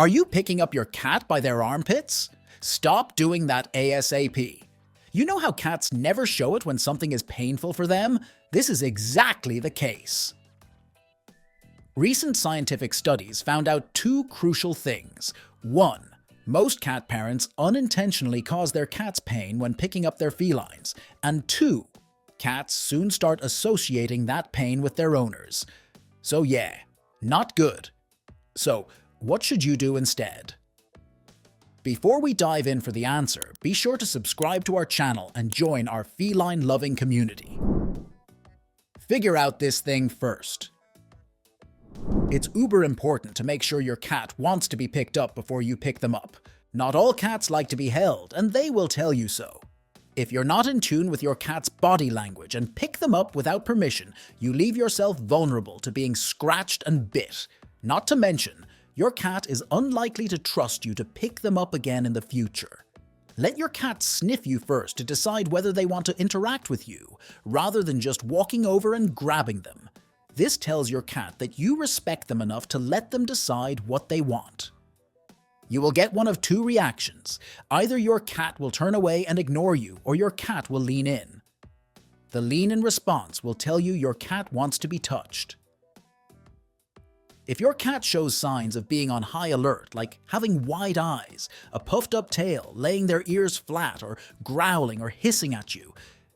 Are you picking up your cat by their armpits? Stop doing that ASAP. You know how cats never show it when something is painful for them? This is exactly the case. Recent scientific studies found out two crucial things. 1. Most cat parents unintentionally cause their cats pain when picking up their felines. And 2. Cats soon start associating that pain with their owners. So yeah, not good. So, what should you do instead? Before we dive in for the answer, be sure to subscribe to our channel and join our feline-loving community. Figure out this thing first. It's uber important to make sure your cat wants to be picked up before you pick them up. Not all cats like to be held, and they will tell you so. If you're not in tune with your cat's body language and pick them up without permission, you leave yourself vulnerable to being scratched and bit. Not to mention, your cat is unlikely to trust you to pick them up again in the future. Let your cat sniff you first to decide whether they want to interact with you, rather than just walking over and grabbing them. This tells your cat that you respect them enough to let them decide what they want. You will get one of two reactions. Either your cat will turn away and ignore you, or your cat will lean in. The lean in response will tell you your cat wants to be touched. If your cat shows signs of being on high alert, like having wide eyes, a puffed up tail, laying their ears flat, or growling or hissing at you,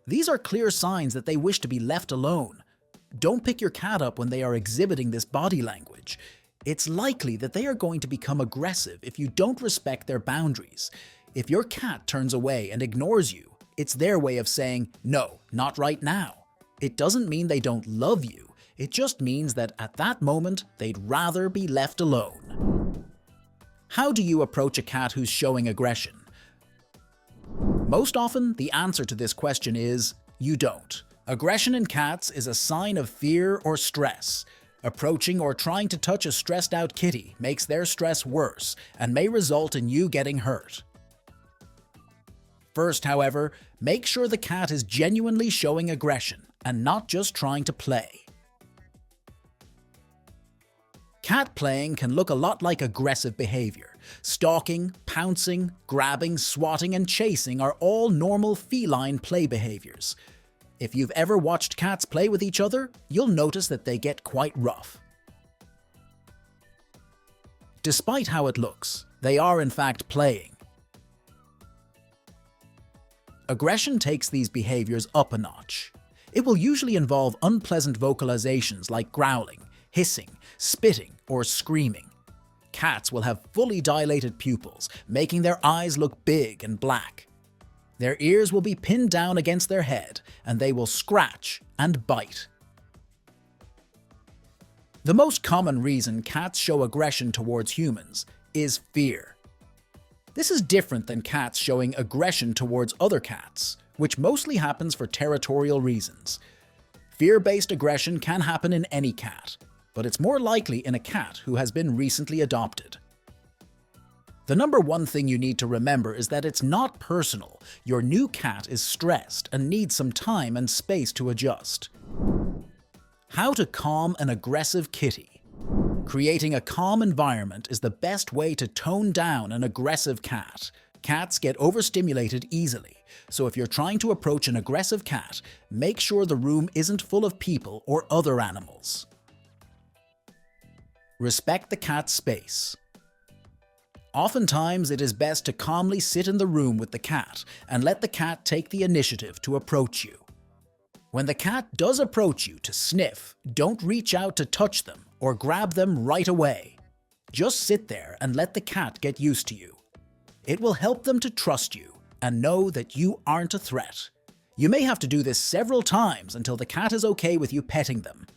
these are clear signs that they wish to be left alone. Don't pick your cat up when they are exhibiting this body language. It's likely that they are going to become aggressive if you don't respect their boundaries. If your cat turns away and ignores you, it's their way of saying, "No, not right now." It doesn't mean they don't love you. It just means that at that moment, they'd rather be left alone. How do you approach a cat who's showing aggression? Most often, the answer to this question is, you don't. Aggression in cats is a sign of fear or stress. Approaching or trying to touch a stressed out kitty makes their stress worse and may result in you getting hurt. First, however, make sure the cat is genuinely showing aggression and not just trying to play. Cat playing can look a lot like aggressive behavior. Stalking, pouncing, grabbing, swatting, and chasing are all normal feline play behaviors. If you've ever watched cats play with each other, you'll notice that they get quite rough. Despite how it looks, they are in fact playing. Aggression takes these behaviors up a notch. It will usually involve unpleasant vocalizations like growling, hissing, spitting, or screaming. Cats will have fully dilated pupils, making their eyes look big and black. Their ears will be pinned down against their head, and they will scratch and bite. The most common reason cats show aggression towards humans is fear. This is different than cats showing aggression towards other cats, which mostly happens for territorial reasons. Fear-based aggression can happen in any cat, but it's more likely in a cat who has been recently adopted. The number one thing you need to remember is that it's not personal. Your new cat is stressed and needs some time and space to adjust. How to calm an aggressive kitty. Creating a calm environment is the best way to tone down an aggressive cat. Cats get overstimulated easily, so if you're trying to approach an aggressive cat, make sure the room isn't full of people or other animals. Respect the cat's space. Oftentimes, it is best to calmly sit in the room with the cat and let the cat take the initiative to approach you. When the cat does approach you to sniff, don't reach out to touch them or grab them right away. Just sit there and let the cat get used to you. It will help them to trust you and know that you aren't a threat. You may have to do this several times until the cat is okay with you petting them.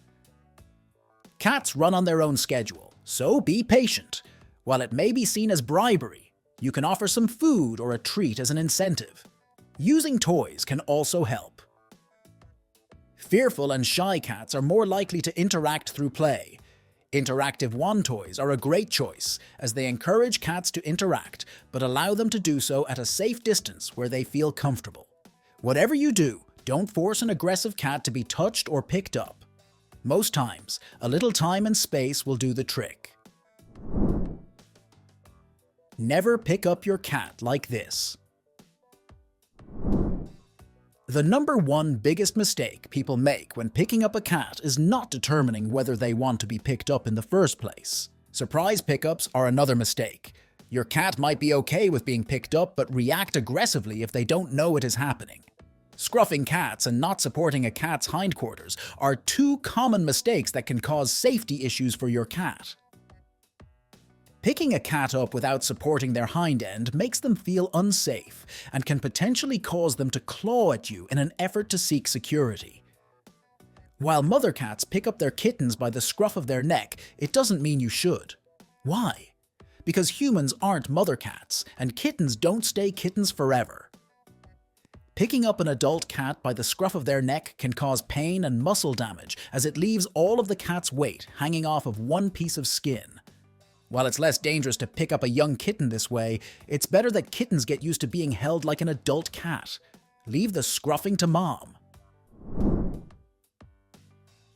Cats run on their own schedule, so be patient. While it may be seen as bribery, you can offer some food or a treat as an incentive. Using toys can also help. Fearful and shy cats are more likely to interact through play. Interactive wand toys are a great choice, as they encourage cats to interact, but allow them to do so at a safe distance where they feel comfortable. Whatever you do, don't force an aggressive cat to be touched or picked up. Most times, a little time and space will do the trick. Never pick up your cat like this. The #1 biggest mistake people make when picking up a cat is not determining whether they want to be picked up in the first place. Surprise pickups are another mistake. Your cat might be okay with being picked up but react aggressively if they don't know it is happening. Scruffing cats and not supporting a cat's hindquarters are two common mistakes that can cause safety issues for your cat. Picking a cat up without supporting their hind end makes them feel unsafe and can potentially cause them to claw at you in an effort to seek security. While mother cats pick up their kittens by the scruff of their neck, it doesn't mean you should. Why? Because humans aren't mother cats, and kittens don't stay kittens forever. Picking up an adult cat by the scruff of their neck can cause pain and muscle damage as it leaves all of the cat's weight hanging off of one piece of skin. While it's less dangerous to pick up a young kitten this way, it's better that kittens get used to being held like an adult cat. Leave the scruffing to mom.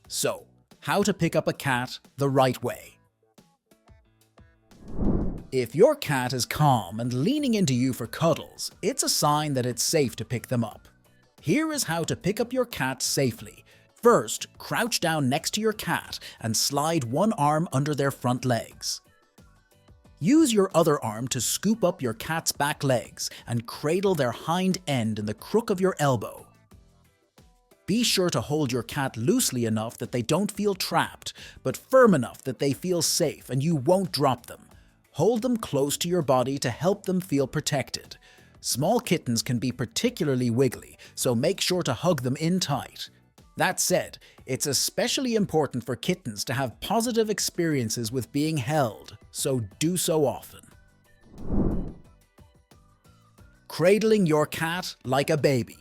So, how to pick up a cat the right way. If your cat is calm and leaning into you for cuddles, it's a sign that it's safe to pick them up. Here is how to pick up your cat safely. First, crouch down next to your cat and slide one arm under their front legs. Use your other arm to scoop up your cat's back legs and cradle their hind end in the crook of your elbow. Be sure to hold your cat loosely enough that they don't feel trapped, but firm enough that they feel safe and you won't drop them. Hold them close to your body to help them feel protected. Small kittens can be particularly wiggly, so make sure to hug them in tight. That said, it's especially important for kittens to have positive experiences with being held, so do so often. Cradling your cat like a baby.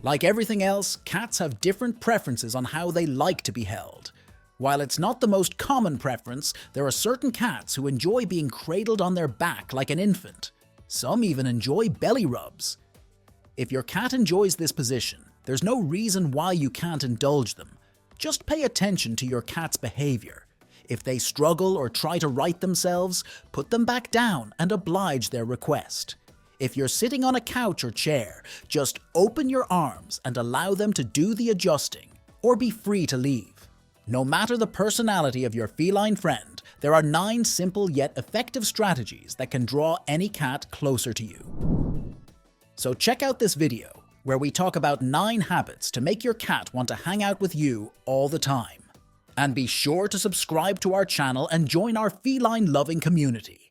Like everything else, cats have different preferences on how they like to be held. While it's not the most common preference, there are certain cats who enjoy being cradled on their back like an infant. Some even enjoy belly rubs. If your cat enjoys this position, there's no reason why you can't indulge them. Just pay attention to your cat's behavior. If they struggle or try to right themselves, put them back down and oblige their request. If you're sitting on a couch or chair, just open your arms and allow them to do the adjusting, or be free to leave. No matter the personality of your feline friend, there are 9 simple yet effective strategies that can draw any cat closer to you. So check out this video, where we talk about 9 habits to make your cat want to hang out with you all the time. And be sure to subscribe to our channel and join our feline-loving community.